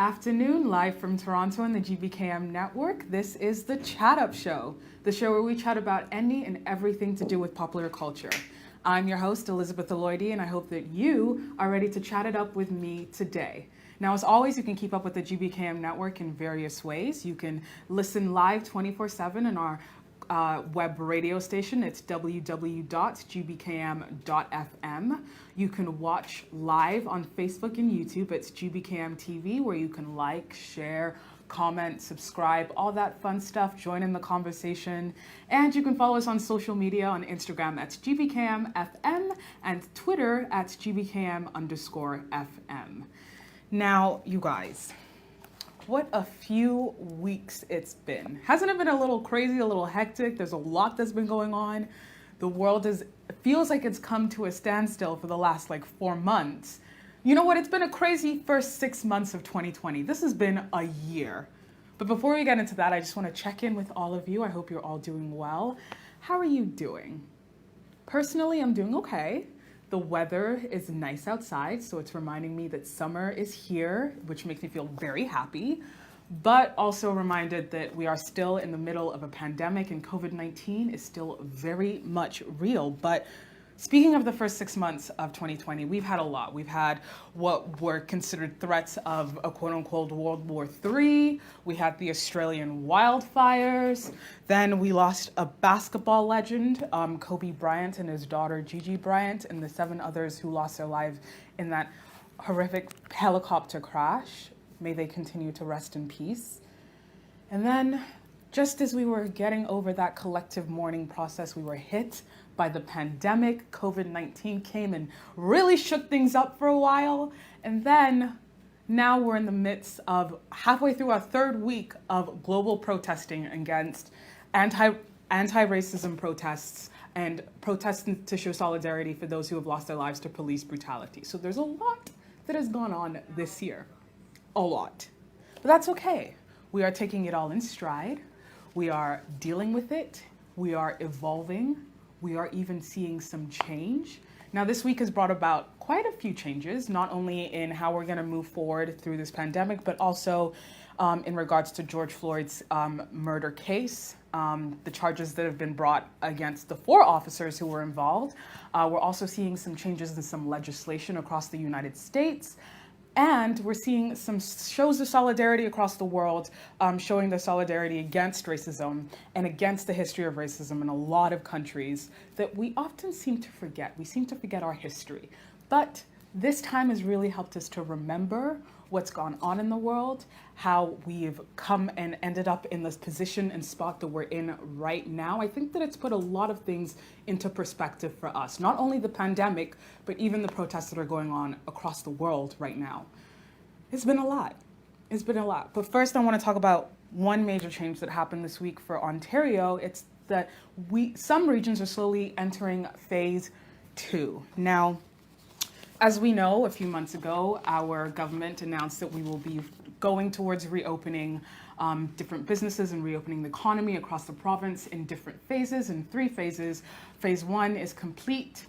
afternoon, live from Toronto on the GBKM network. This is the Chat Up Show, the show where we chat about any and everything to do with popular culture. I'm your host, Elizabeth Eloidy, and I hope that you are ready to chat it up with me today. Now, as always, you can keep up with the GBKM network in various ways. You can listen live 24/7 in our web radio station. It's www.gbkm.fm. You can watch live on Facebook and YouTube. It's GBKM TV, where you can like, share, comment, subscribe, all that fun stuff. Join in the conversation. And you can follow us on social media on Instagram at GBKMFM and Twitter at GBKM_FM. Now, you guys, what a few weeks it's been. Hasn't it been a little crazy, a little hectic? There's a lot that's been going on. The world feels like it's come to a standstill for the last 4 months. You know what? It's been a crazy first 6 months of 2020. This has been a year. But before we get into that, I just want to check in with all of you. I hope you're all doing well. How are you doing? Personally, I'm doing okay. The weather is nice outside, so it's reminding me that summer is here, which makes me feel very happy, but also reminded that we are still in the middle of a pandemic and COVID-19 is still very much real. But speaking of the first 6 months of 2020, we've had a lot. We've had what were considered threats of a quote-unquote World War III. We had the Australian wildfires. Then we lost a basketball legend, Kobe Bryant and his daughter Gigi Bryant, and the 7 others who lost their lives in that horrific helicopter crash. May they continue to rest in peace. And then, just as we were getting over that collective mourning process, we were hit by the pandemic. COVID-19 came and really shook things up for a while. And then now we're in the midst of halfway through our 3rd week of global protesting against anti-racism protests and protests to show solidarity for those who have lost their lives to police brutality. So there's a lot that has gone on this year. A lot. But that's okay. We are taking it all in stride. We are dealing with it. We are evolving. We are even seeing some change. Now, this week has brought about quite a few changes, not only in how we're going to move forward through this pandemic, but also in regards to George Floyd's murder case, the charges that have been brought against the 4 officers who were involved. We're also seeing some changes in some legislation across the United States. And we're seeing some shows of solidarity across the world, showing their solidarity against racism and against the history of racism in a lot of countries that we often seem to forget. We seem to forget our history. But this time has really helped us to remember what's gone on in the world, how we've come and ended up in this position and spot that we're in right now. I think that it's put a lot of things into perspective for us, not only the pandemic, but even the protests that are going on across the world right now. It's been a lot. It's been a lot. But first, I want to talk about one major change that happened this week for Ontario. It's that some regions are slowly entering phase 2. Now, as we know, a few months ago, our government announced that we will be going towards reopening different businesses and reopening the economy across the province in different phases, in 3 phases. Phase 1 is complete.